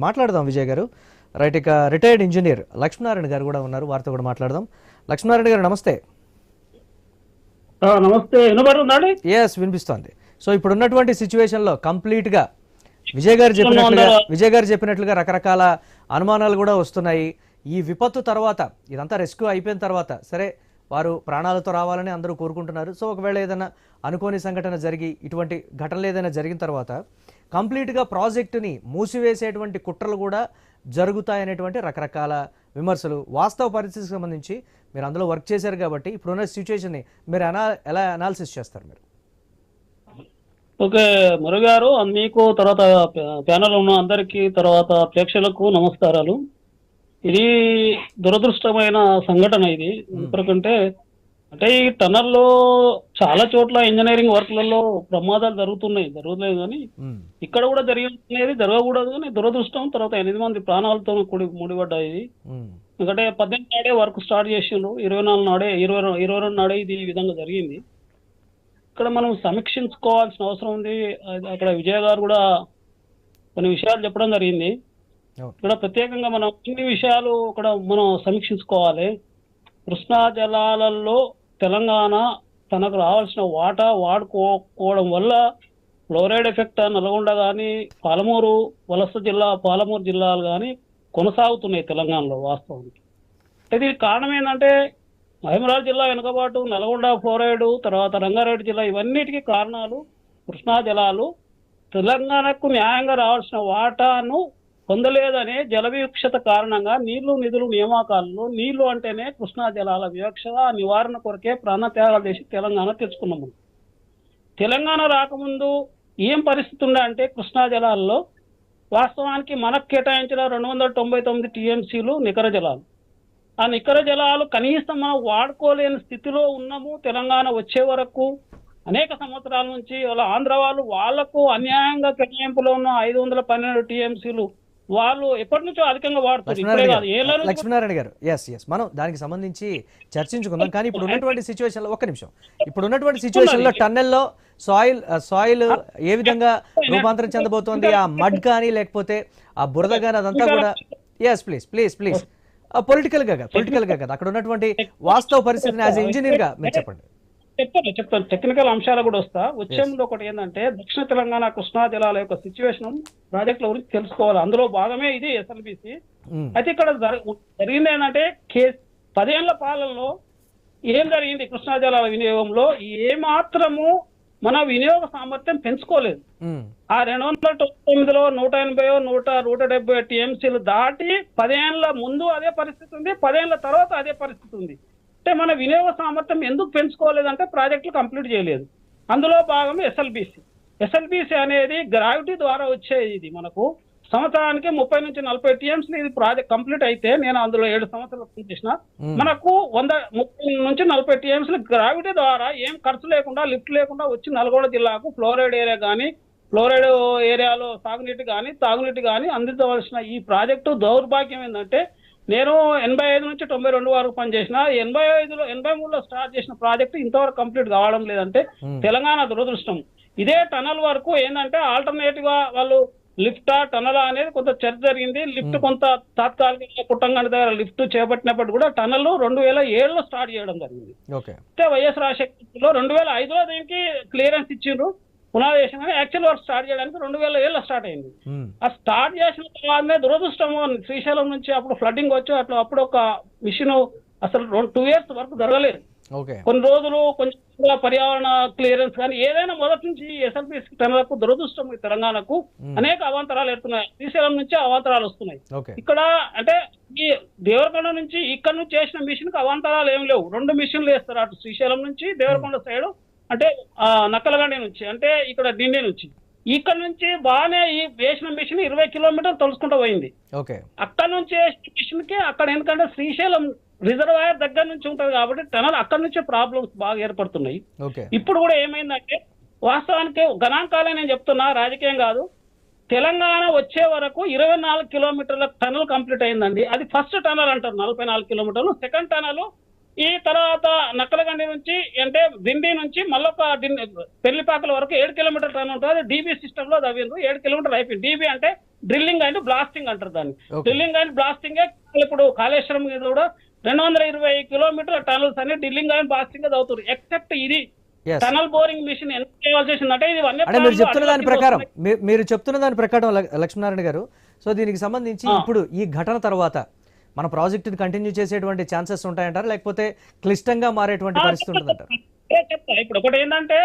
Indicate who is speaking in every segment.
Speaker 1: మాట్లాడదాం విజయ్ గారు. రైట్, ఇక రిటైర్డ్ ఇంజనీర్ లక్ష్మీనారాయణ గారు కూడా ఉన్నారు, వారితో కూడా మాట్లాడదాం. లక్ష్మీనారాయణ గారు నమస్తే.
Speaker 2: నమస్తే, వినబడుతుందండి?
Speaker 1: ఎస్, వినిపిస్తోంది. సో ఇప్పుడు ఉన్నటువంటి సిచ్యువేషన్లో కంప్లీట్గా విజయ్ గారు చెప్పినట్లుగా రకరకాల అనుమానాలు కూడా వస్తున్నాయి. ఈ విపత్తు తర్వాత, ఇదంతా రెస్క్యూ అయిపోయిన తర్వాత, సరే వారు ప్రాణాలతో రావాలని అందరూ కోరుకుంటున్నారు. సో ఒకవేళ ఏదైనా అనుకోని సంఘటన జరిగి, ఇటువంటి ఘటనలు ఏదైనా జరిగిన తర్వాత కంప్లీట్గా ప్రాజెక్టుని మూసివేసేటువంటి కుట్రలు కూడా జరుగుతాయనేటువంటి రకరకాల విమర్శలు. వాస్తవ పరిస్థితికి సంబంధించి మీరు అందులో వర్క్ చేశారు కాబట్టి ఇప్పుడున్న సిచ్యువేషన్ని మీరు ఎలా అనాలిసిస్ చేస్తారు మీరు?
Speaker 2: ఓకే మురగారు, మీకు తర్వాత ప్యానల్ ఉన్న అందరికీ, తర్వాత ప్రేక్షకులకు నమస్కారాలు. ఇది దురదృష్టమైన సంఘటన. ఇది ఎందుకంటే అంటే ఈ టనల్లో చాలా చోట్ల ఇంజనీరింగ్ వర్క్లలో ప్రమాదాలు జరుగుతున్నాయి కానీ ఇక్కడ కూడా జరిగినది జరగకూడదు కానీ దురదృష్టం. తర్వాత 8 మంది ప్రాణాలతో ముడిపడ్డాయి. ఎందుకంటే 18 నాడే వర్క్ స్టార్ట్ చేసిండ్రు, 24 నాడే 22 నాడే ఇది ఈ విధంగా జరిగింది. ఇక్కడ మనం సమీక్షించుకోవాల్సిన అవసరం ఉంది. అక్కడ విజయ్ గారు కూడా కొన్ని విషయాలు చెప్పడం జరిగింది. ఇక్కడ ప్రత్యేకంగా మనం ఇన్ని విషయాలు ఇక్కడ మనం సమీక్షించుకోవాలి. కృష్ణా జలాలలో తెలంగాణ తనకు రావాల్సిన వాటా వాడుకోవడం వల్ల ఫ్లోరైడ్ ఎఫెక్ట్ నల్గొండ కానీ పాలమూరు జిల్లాలు కానీ కొనసాగుతున్నాయి తెలంగాణలో వాస్తవానికి. ఇది కారణం ఏంటంటే మహబూబాబాద్ జిల్లా వెనుకబాటు, నల్గొండ ఫ్లోరైడ్, తర్వాత రంగారెడ్డి జిల్లా, ఇవన్నిటికీ కారణాలు కృష్ణా జలాలు తెలంగాణకు న్యాయంగా రావాల్సిన వాటాను పొందలేదనే జల వివక్షత కారణంగా నిధులు నియామకాలలో నీళ్లు అంటేనే కృష్ణా జలాల వివక్ష నివారణ కొరకే ప్రాణత్యాగాలు చేసి తెలంగాణ తెచ్చుకున్నాము. తెలంగాణ రాకముందు ఏం పరిస్థితి ఉండే అంటే కృష్ణా జలాల్లో వాస్తవానికి మనకు కేటాయించిన 299 టీఎంసీలు నికర జలాలు. ఆ నికర జలాలు కనీసం మనం వాడుకోలేని స్థితిలో ఉన్నాము. తెలంగాణ వచ్చే వరకు అనేక సంవత్సరాల నుంచి వాళ్ళ ఆంధ్ర వాళ్లకు అన్యాయంగా కేటాయింపులో ఉన్న 512 టీఎంసీలు వాళ్ళు ఎప్పటి నుంచో అధికంగా వాడుతున్నారు.
Speaker 1: లక్ష్మీనారాయణ గారు, ఎస్ మనం దానికి సంబంధించి చర్చించుకుందాం. కానీ ఇప్పుడు ఉన్నటువంటి సిచ్యువేషన్ లో ఒక్క నిమిషం, ఇప్పుడు ఉన్నటువంటి సిచ్యువేషన్ లో టన్నెల్లో సాయిల్ ఏ విధంగా రూపాంతరం చెందబోతోంది, ఆ మడ్ కానీ లేకపోతే ఆ బురద కానీ, అదంతా కూడా ఎస్ ప్లీజ్ పొలిటికల్ గా కదా అక్కడ ఉన్నటువంటి వాస్తవ పరిస్థితిని యాజ్ ఇంజనీర్ గా మీరు చెప్పండి.
Speaker 2: చెప్తాను టెక్నికల్ అంశాలు కూడా వస్తా. వచ్చే ముందు ఒకటి ఏంటంటే దక్షిణ తెలంగాణ కృష్ణా జలాల యొక్క సిచ్యువేషన్ ప్రాజెక్టుల గురించి తెలుసుకోవాలి. అందులో భాగమే ఇది ఎస్ఎల్బిసి. అయితే ఇక్కడ జరిగింది ఏంటంటే 10 ఏళ్ల పాలనలో ఏం జరిగింది, కృష్ణా జలాల వినియోగంలో ఏమాత్రము మన వినియోగ సామర్థ్యం పెంచుకోలేదు. ఆ 299లో 180 టీఎంసీలు దాటి 10 ఏళ్ల ముందు అదే పరిస్థితి ఉంది, 10 ఏళ్ల తర్వాత అదే పరిస్థితి ఉంది. అంటే మన వినియోగ సామర్థ్యం ఎందుకు పెంచుకోలేదంటే ప్రాజెక్టులు కంప్లీట్ చేయలేదు. అందులో భాగం ఎస్ఎల్బిసి అనేది గ్రావిటీ ద్వారా వచ్చేది. ఇది మనకు సంవత్సరానికి 30 నుంచి 40 టీఎంసీలు ఇది ప్రాజెక్ట్ కంప్లీట్ అయితే, నేను అందులో 7 సంవత్సరాలు పనిచేసిన, మనకు 30 నుంచి 40 టీఎంసీలు గ్రావిటీ ద్వారా ఏం ఖర్చు లేకుండా, లిఫ్ట్ లేకుండా వచ్చి నల్గొండ జిల్లాకు ఫ్లోరైడ్ ఏరియా కానీ, ఫ్లోరైడ్ ఏరియాలో సాగునీటి కానీ తాగునీటి కానీ అందించవలసిన ఈ ప్రాజెక్టు దౌర్భాగ్యం ఏంటంటే, నేను 85 నుంచి 92 వరకు పనిచేసిన, 83లో స్టార్ట్ చేసిన ప్రాజెక్టు ఇంతవరకు కంప్లీట్ కావడం లేదంటే తెలంగాణ దురదృష్టం. ఇదే టనల్ వరకు ఏంటంటే ఆల్టర్నేటివ్ గా వాళ్ళు లిఫ్టా టనల్ అనేది కొంత చర్చ జరిగింది. లిఫ్ట్ కొంత తాత్కాలికంగా పుట్టంగండి దగ్గర లిఫ్ట్ చేపట్టినప్పుడు కూడా టనల్ 2007లో స్టార్ట్ చేయడం జరిగింది. అయితే వైఎస్ రాజశేఖర్లో 2005లో దీనికి క్లియరెన్స్ ఇచ్చిండ్రు పునాదేశం, కానీ యాక్చువల్ వర్క్ స్టార్ట్ చేయడానికి 2007లో స్టార్ట్ అయింది. ఆ స్టార్ట్ చేసిన తర్వాతనే దురదృష్టము శ్రీశైలం నుంచి అప్పుడు ఫ్లడ్డింగ్ వచ్చి అప్పుడు ఒక మిషన్ అసలు 2 years వరకు జరగలేదు. కొన్ని రోజులు కొంచెం పర్యావరణ క్లియరెన్స్ కానీ ఏదైనా మొదటి నుంచి ఎస్ఎల్బిసి టనలకు దురదృష్టం తెలంగాణకు అనేక అవాంతరాలు ఎడుతున్నాయి. శ్రీశైలం నుంచి అవాంతరాలు వస్తున్నాయి. ఇక్కడ అంటే ఈ దేవరకొండ నుంచి ఇక్కడ నుంచి చేసిన మిషన్ కి అవాంతరాలు ఏం లేవు. 2 మిషన్లు వేస్తారు, అటు శ్రీశైలం నుంచి దేవరకొండ సైడ్, అంటే నక్కలగండి నుంచి, అంటే ఇక్కడ డిండి నుంచి. ఇక్కడ నుంచి బాగానే ఈ వేసిన మిషన్ 20 కిలోమీటర్లు తలుసుకుంటూ పోయింది. అక్కడ నుంచి వేసిన మిషన్ కి అక్కడ ఎందుకంటే శ్రీశైలం రిజర్వాయర్ దగ్గర నుంచి ఉంటది కాబట్టి టనల్ అక్కడ నుంచే ప్రాబ్లమ్స్ బాగా ఏర్పడుతున్నాయి. ఇప్పుడు కూడా ఏమైందంటే వాస్తవానికి గణాంకాలే నేను చెప్తున్నా, రాజకీయం కాదు. తెలంగాణ వచ్చే వరకు 24 కిలోమీటర్ల టనల్ కంప్లీట్ అయిందండి. అది ఫస్ట్ టనల్ అంటారు 44 కిలోమీటర్లు. సెకండ్ టనల్ ఈ తర్వాత నక్కలగండి నుంచి అంటే దిండి నుంచి మళ్ళొక పెళ్లిపాకల వరకు 7 కిలోమీటర్ టర్న్ ఉంటుంది. అది డీబీ సిస్టమ్ లో తవ్విండ్రు. 7 కిలోమీటర్ అయిపోయింది. డీబీ అంటే డ్రిల్లింగ్ అండ్ బ్లాస్టింగ్ అంటారు దాన్ని. డ్రిల్లింగ్ అండ్ బ్లాస్టింగ్ ఇప్పుడు కాళేశ్వరం మీద కూడా 220 కిలోమీటర్ల టనల్స్ అని డ్రిల్లింగ్ అండ్ బ్లాస్టింగ్ అవుతుంది. ఎక్సెప్ట్ ఇది టనల్ బోరింగ్ మిషన్ ఎంత చేయాల్సి చేసిందంటే ఇది
Speaker 1: అంటే మీరు చెప్తున్న దాని ప్రకారం మీరు చెప్తున్న దాని ప్రకారం లక్ష్మీనారాయణ గారు, సో దీనికి సంబంధించి ఇప్పుడు ఈ ఘటన తర్వాత మన ప్రాజెక్టుని కంటిన్యూ చేసేటువంటి ఛాన్సెస్ ఉంటాయంటారా, లేకపోతే క్లిష్టంగా మారేటువంటి పరిస్థితి ఉంటుందంటారు?
Speaker 2: చెప్తా. ఇప్పుడు ఒకటి ఏంటంటే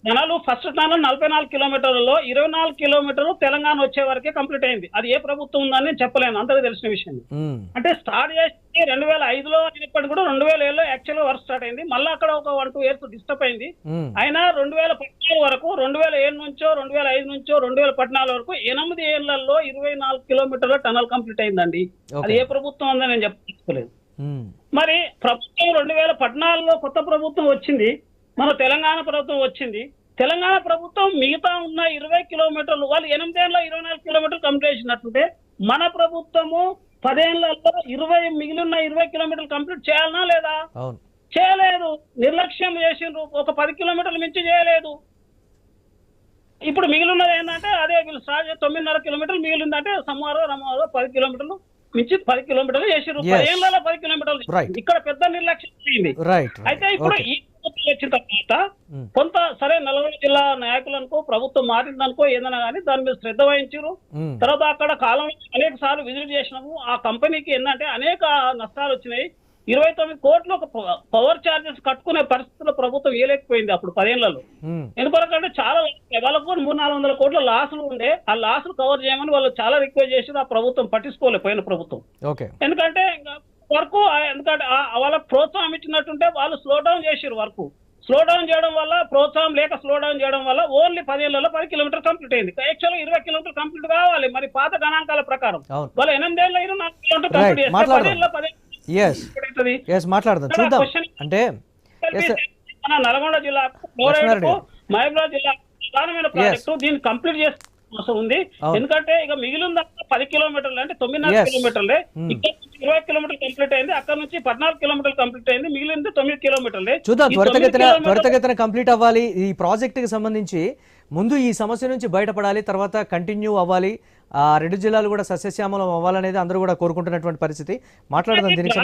Speaker 2: టనల్ ఫస్ట్ టనల్ 44 కిలోమీటర్లలో 24 కిలోమీటర్లు తెలంగాణ వచ్చే వరకే కంప్లీట్ అయింది. అది ఏ ప్రభుత్వం ఉందని చెప్పలేను, అంతగా తెలిసిన విషయం. అంటే స్టార్ట్ చేసి 2005లో అయినప్పటికీ కూడా 2007లో యాక్చువల్ గా వర్క్ స్టార్ట్ అయింది. మళ్ళీ అక్కడ ఒక 1-2 ఇయర్స్ డిస్టర్బ్ అయింది. అయినా 2014 వరకు 2007 నుంచో 2005 నుంచో 2014 వరకు 8 ఏళ్లలో 24 కిలోమీటర్ల టనల్ కంప్లీట్ అయిందండి. అది ఏ ప్రభుత్వం ఉందని నేను చెప్పలేదు. మరి ప్రభుత్వం 2014లో కొత్త ప్రభుత్వం వచ్చింది, మన తెలంగాణ ప్రభుత్వం వచ్చింది. తెలంగాణ ప్రభుత్వం మిగతా ఉన్న 20 కిలోమీటర్లు వాళ్ళు 8 ఏళ్ళలో 24 కిలోమీటర్లు కంప్లీట్ చేసినట్టుంటే మన ప్రభుత్వము 10 ఏళ్లలో మిగిలిన 20 కిలోమీటర్లు కంప్లీట్ చేయాలనా లేదా? చేయలేదు, నిర్లక్ష్యం చేసిండ్రు. ఒక 10 కిలోమీటర్లు మించి చేయలేదు. ఇప్పుడు మిగిలిన్నది ఏంటంటే అదే వీళ్ళు స్టార్ట్ 9.5 కిలోమీటర్లు మిగిలిందంటే సమారో 10 కిలోమీటర్లు మించి 10 కిలోమీటర్లు చేసారు. 10 ఏళ్లలో 10 కిలోమీటర్లు. ఇక్కడ పెద్ద నిర్లక్ష్యం అయింది. అయితే ఇప్పుడు ఈ వచ్చిన తర్వాత కొంత సరే నల్గొండ జిల్లా నాయకులనుకో ప్రభుత్వం మారిందనుకో ఏదైనా కానీ దాని మీద శ్రద్ధ వహించారు. తర్వాత అక్కడ కాలం అనేక సార్లు విజిట్ చేసినాము. ఆ కంపెనీకి ఏంటంటే అనేక నష్టాలు వచ్చినాయి. 29 కోట్లు ఒక పవర్ చార్జెస్ కట్టుకునే పరిస్థితుల్లో ప్రభుత్వం ఇవ్వలేకపోయింది అప్పుడు 10 ఏళ్లలో. ఎందుకంటే చాలా వాళ్ళకు 300-400 కోట్ల లాసులు ఉండే. ఆ లాసులు కవర్ చేయమని వాళ్ళు చాలా రిక్వెస్ట్ చేసి ఆ ప్రభుత్వం పట్టించుకోలేకపోయిన ప్రభుత్వం. ఎందుకంటే వర్క్ ఎందుకంటే వాళ్ళకి ప్రోత్సాహం ఇచ్చినట్టుంటే వాళ్ళు స్లో డౌన్ చేసారు. వర్క్ స్లో డౌన్ చేయడం వల్ల ప్రోత్సాహం లేక స్లో డౌన్ చేయడం వల్ల ఓన్లీ 10 ఏళ్లలో 10 కిలోమీటర్ కంప్లీట్ అయింది. యాక్చువల్ 20 కిలోమీటర్ కంప్లీట్ కావాలి. మరి పాత గణాంకాల ప్రకారం వాళ్ళు 8 ఏళ్ళ 24 కిలోమీటర్ కంప్లీట్ చేస్తే 10 ఏళ్ళ 10
Speaker 1: మాట్లాడదాం చూద్దాం. అంటే
Speaker 2: నల్గొండ జిల్లా మహబూబాబాద్ జిల్లా ప్రధానమైన ప్రాజెక్టు దీన్ని కంప్లీట్ చేస్తే అవసరం ఉంది. ఎందుకంటే ఇక మిగిలిన 10 కిలోమీటర్లు అంటే 9.5 కిలోమీటర్లే. ఇక్కడ 20 కిలోమీటర్లు కంప్లీట్ అయింది. అక్కడ నుంచి 14 కిలోమీటర్లు కంప్లీట్ అయింది. మిగిలింది 9 కిలోమీటర్లే.
Speaker 1: చూద్దాం, త్వరితగతిన కంప్లీట్ అవ్వాలి. ఈ ప్రాజెక్ట్ కి సంబంధించి ముందు ఈ సమస్య నుంచి బయటపడాలి, తర్వాత కంటిన్యూ అవ్వాలి. ఆ 2 జిల్లాలు కూడా సస్యశ్యామలం అవ్వాలనేది అందరూ కూడా కోరుకుంటున్నటువంటి పరిస్థితి. మాట్లాడదాం దీనికి.